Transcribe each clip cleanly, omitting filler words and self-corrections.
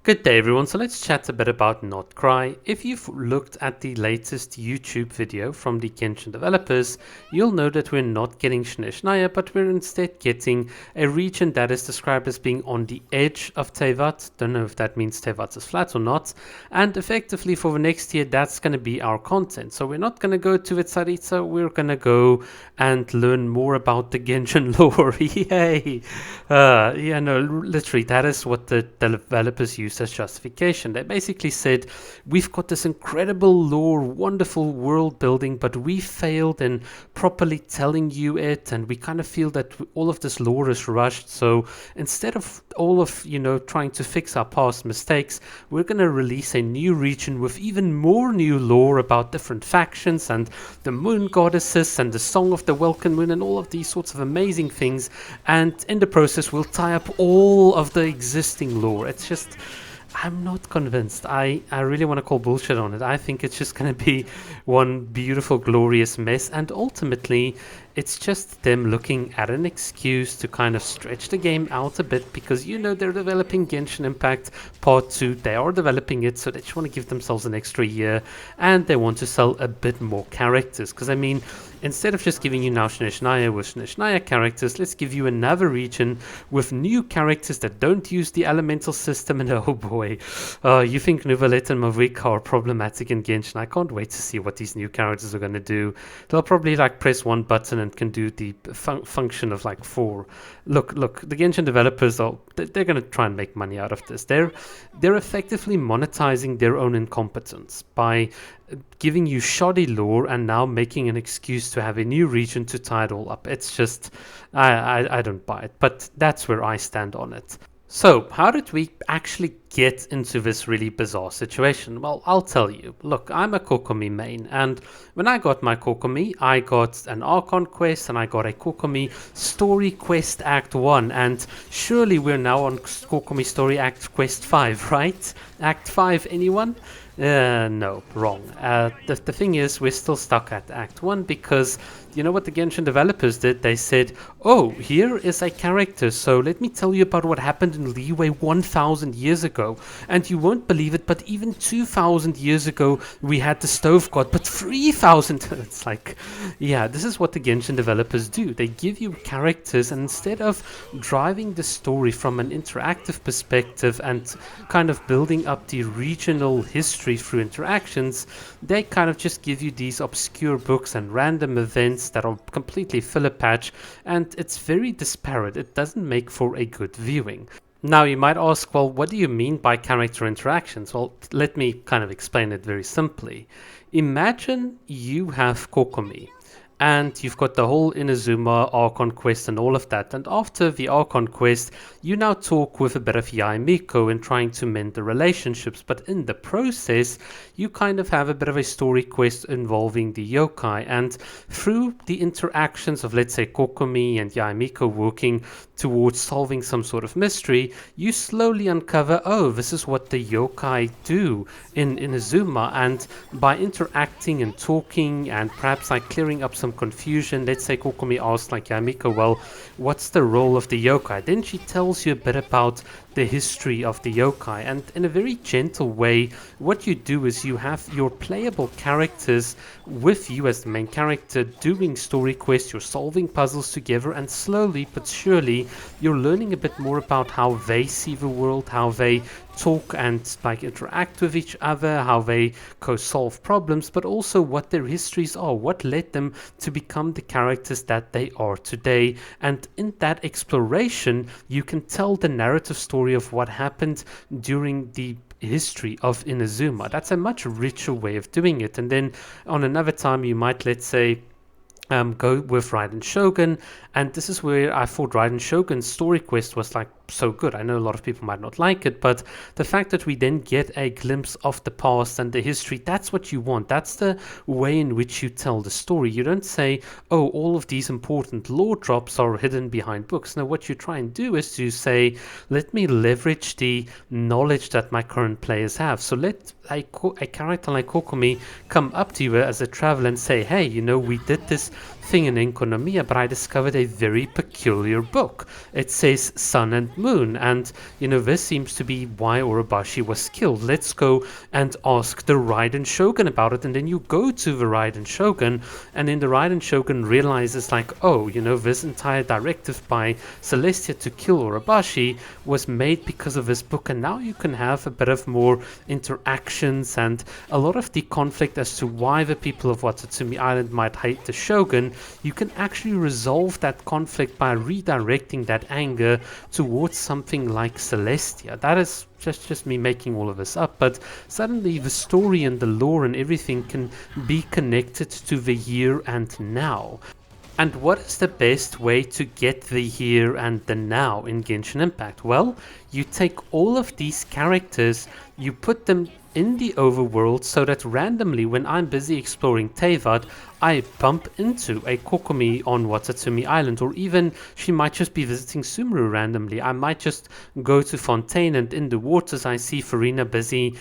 Good day everyone, so let's chat a bit about Not Krai. If you've looked at the latest YouTube video from the Genshin developers, you'll know that we're not getting Shnezhnaya, but we're instead getting a region that is described as being on the edge of Teyvat. Don't know if that means Teyvat is flat or not. And effectively for the next year, that's going to be our content. So we're not going to go to Vitsaritsa, we're going to go and learn more about the Genshin lore. Yay! Yeah, no, literally, that is what the developers use as justification. They basically said, we've got this incredible lore, wonderful world building, but we failed in properly telling you it, and we kind of feel that all of this lore is rushed. So instead of all of, trying to fix our past mistakes, we're going to release a new region with even more new lore about different factions and the moon goddesses and the song of the Welkin Moon and all of these sorts of amazing things. And in the process, we'll tie up all of the existing lore. It's just, I'm not convinced. I really want to call bullshit on it. I think it's just going to be one beautiful, glorious mess. And ultimately, it's just them looking at an excuse to kind of stretch the game out a bit because, they're developing Genshin Impact Part 2. They are developing it, so they just want to give themselves an extra year. And they want to sell a bit more characters. Because, instead of just giving you now Shnezhnaya with Shnezhnaya characters, let's give you another region with new characters that don't use the elemental system. And oh boy, you think Nuvalet and Mavik are problematic in Genshin. I can't wait to see what these new characters are going to do. They'll probably press one button and can do the function of 4. Look, the Genshin developers they're going to try and make money out of this. They're effectively monetizing their own incompetence by giving you shoddy lore and now making an excuse to have a new region to tie it all up. It's just, I don't buy it, but that's where I stand on it. So, how did we actually get into this really bizarre situation? Well, I'll tell you. Look, I'm a Kokomi main, and when I got my Kokomi, I got an Archon quest and I got a Kokomi Story Quest Act 1, and surely we're now on Kokomi Story Act Quest 5, right? Act 5, anyone? No, wrong. The thing is, we're still stuck at Act 1 because you know what the Genshin developers did? They said, oh, here is a character, so let me tell you about what happened in Liyue 1,000 years ago. And you won't believe it, but even 2,000 years ago, we had the Stove God, but 3,000... It's this is what the Genshin developers do. They give you characters, and instead of driving the story from an interactive perspective and kind of building up the regional history through interactions, they kind of just give you these obscure books and random events that are completely filler patch, and it's very disparate. It doesn't make for a good viewing. Now you might ask, well, what do you mean by character interactions? Well, let me kind of explain it very simply. Imagine you have Kokomi, and you've got the whole Inazuma Archon quest and all of that, and after the Archon quest you now talk with a bit of Yaemiko and trying to mend the relationships, but in the process you kind of have a bit of a story quest involving the yokai, and through the interactions of, let's say, Kokomi and Yaemiko working towards solving some sort of mystery, you slowly uncover, oh, this is what the yokai do in Inazuma, and by interacting and talking and perhaps clearing up some confusion, let's say Kokomi asks Yaemiko, well, what's the role of the yokai? Then she tells you a bit about the history of the yokai, and in a very gentle way, what you do is you have your playable characters with you as the main character doing story quests, you're solving puzzles together, and slowly but surely you're learning a bit more about how they see the world, how they talk and interact with each other, how they co-solve problems, but also what their histories are, what led them to become the characters that they are today. And in that exploration, you can tell the narrative story of what happened during the history of Inazuma. That's a much richer way of doing it. And then on another time, you might, let's say, go with Raiden Shogun, and this is where I thought Raiden Shogun's story quest was so good. I know a lot of people might not like it, but the fact that we then get a glimpse of the past and the history, that's what you want. That's the way in which you tell the story. You don't say, oh, all of these important lore drops are hidden behind books. No, what you try and do is to say, let me leverage the knowledge that my current players have. So let a character like Kokomi come up to you as a traveler and say, hey, we did this thing in Enkonomiya, but I discovered a very peculiar book. It says Sun and Moon, and this seems to be why Orobashi was killed. Let's go and ask the Raiden Shogun about it. And then you go to the Raiden Shogun, and then the Raiden Shogun realizes, like, oh, this entire directive by Celestia to kill Orobashi was made because of this book, and now you can have a bit of more interactions and a lot of the conflict as to why the people of Watatsumi Island might hate the Shogun. You can actually resolve that conflict by redirecting that anger towards something like Celestia. That is just me making all of this up, but suddenly the story and the lore and everything can be connected to the here and now. And what is the best way to get the here and the now in Genshin Impact? Well, you take all of these characters, you put them in the overworld so that randomly when I'm busy exploring Teyvat, I bump into a Kokomi on Watatsumi Island, or even she might just be visiting Sumuru randomly. I might just go to Fontaine and in the waters I see Farina busy,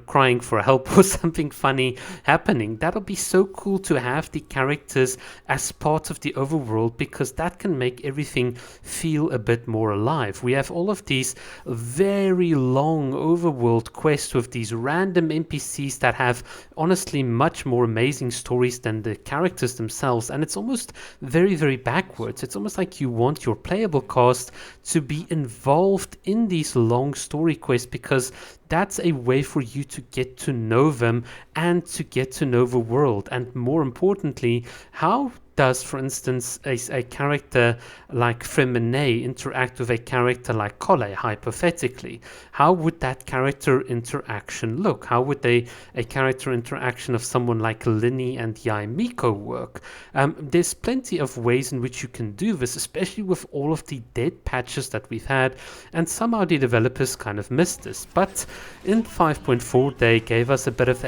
crying for help or something funny happening. That'll be so cool to have the characters as part of the overworld, because that can make everything feel a bit more alive. We have all of these very long overworld quests with these random NPCs that have honestly much more amazing stories than the characters themselves, and it's almost very, very backwards. It's almost like you want your playable cast to be involved in these long story quests, because that's a way for you to get to know them and to get to know the world. And more importantly, how does, for instance, a character like Fremene interact with a character like Kole, hypothetically? How would that character interaction look? How would a character interaction of someone like Linny and Yaimiko work? There's plenty of ways in which you can do this, especially with all of the dead patches that we've had, and somehow the developers kind of missed this. But in 5.4 they gave us a bit of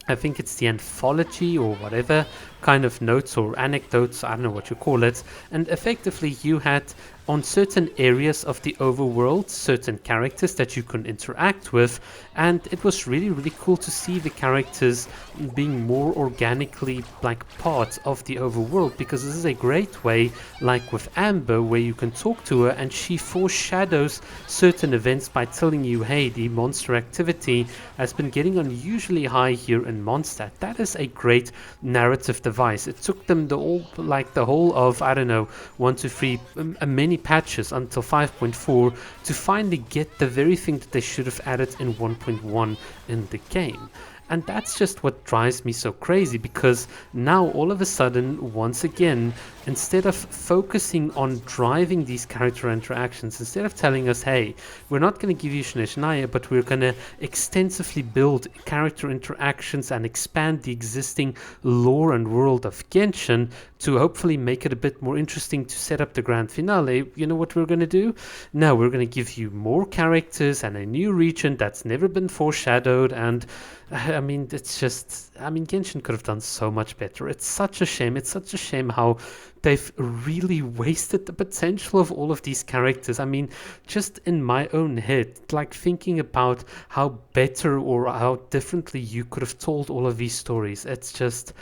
I think it's the anthology or whatever kind of notes or anecdotes, I don't know what you call it, and effectively you had on certain areas of the overworld certain characters that you can interact with, and it was really, really cool to see the characters being more organically like part of the overworld, because this is a great way, like with Amber, where you can talk to her and she foreshadows certain events by telling you, hey, the monster activity has been getting unusually high here in Mondstadt. That is a great narrative device. It took them the whole of, I don't know, 1, 2, 3, many patches until 5.4 to finally get the very thing that they should have added in 1.1 in the game. And that's just what drives me so crazy, because now all of a sudden, once again, instead of focusing on driving these character interactions, instead of telling us, hey, we're not going to give you Shineshinaia, but we're going to extensively build character interactions and expand the existing lore and world of Genshin to hopefully make it a bit more interesting to set up the grand finale, you know what we're going to do? Now we're going to give you more characters and a new region that's never been foreshadowed, and I mean, Genshin could have done so much better. It's such a shame. It's such a shame how they've really wasted the potential of all of these characters. I mean, just in my own head, like thinking about how better or how differently you could have told all of these stories. It's just,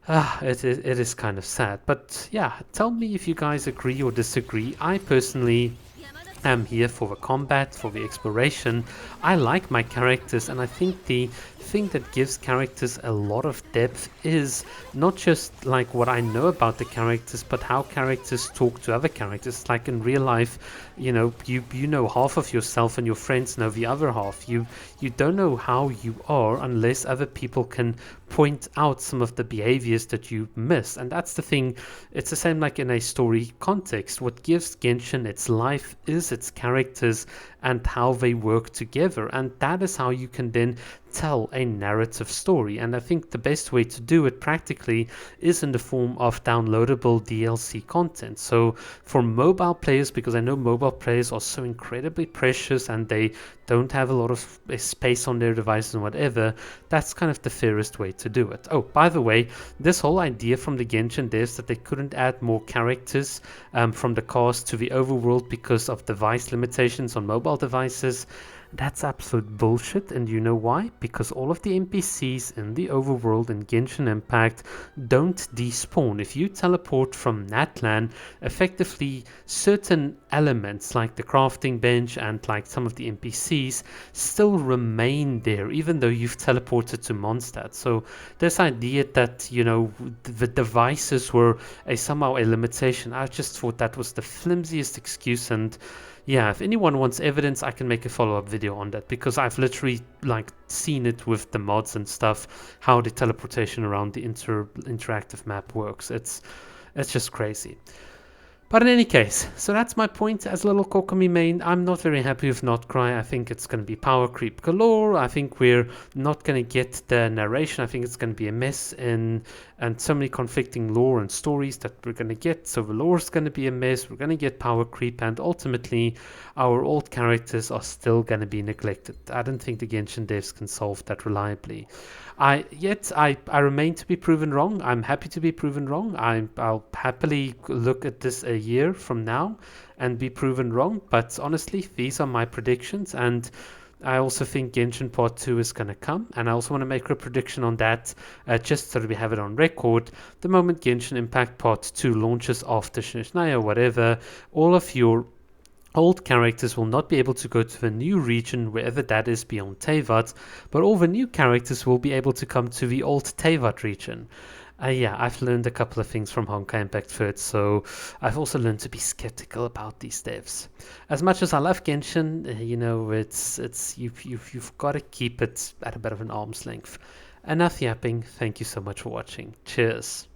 it is kind of sad. But yeah, tell me if you guys agree or disagree. I personally am here for the combat, for the exploration. I like my characters, and I think the thing that gives characters a lot of depth is not just like what I know about the characters, but how characters talk to other characters. Like in real life, you know half of yourself and your friends know the other half. You don't know how you are unless other people can point out some of the behaviors that you miss. And that's the thing. It's the same like in a story context. What gives Genshin its life is its characters and how they work together, and that is how you can then tell a narrative story. And I think the best way to do it practically is in the form of downloadable DLC content. So for mobile players, because I know mobile players are so incredibly precious and they don't have a lot of space on their devices and whatever, that's kind of the fairest way to do it. Oh, by the way, this whole idea from the Genshin devs that they couldn't add more characters from the cast to the overworld because of device limitations on mobile devices, That's absolute bullshit, and you know why? Because all of the NPCs in the overworld in Genshin Impact don't despawn. If you teleport from Natlan, effectively certain elements like the crafting bench and like some of the NPCs still remain there, even though you've teleported to Mondstadt. So this idea that, you know, the devices were somehow a limitation, I just thought that was the flimsiest excuse. And yeah, if anyone wants evidence, I can make a follow-up video on that, because I've literally like seen it with the mods and stuff, how the teleportation around the interactive map works. It's just crazy. But in any case, so that's my point as a little Kokomi main. I'm not very happy with Not Cry. I think it's going to be power creep galore. I think we're not going to get the narration. I think it's going to be a mess, and so many conflicting lore and stories that we're going to get. So the lore is going to be a mess. We're going to get power creep, and ultimately our old characters are still going to be neglected. I don't think the Genshin devs can solve that reliably. I remain to be proven wrong. I'm happy to be proven wrong. I'll happily look at this a year from now and be proven wrong. But honestly, these are my predictions, and I also think Genshin Part 2 is going to come, and I also want to make a prediction on that, just so that we have it on record. The moment Genshin Impact Part 2 launches after Shinishna or whatever, all of your old characters will not be able to go to the new region, wherever that is beyond Teyvat, but all the new characters will be able to come to the old Teyvat region. Yeah, I've learned a couple of things from Honkai Impact First, so I've also learned to be skeptical about these devs. As much as I love Genshin, you know, you've got to keep it at a bit of an arm's length. Enough yapping. Thank you so much for watching. Cheers.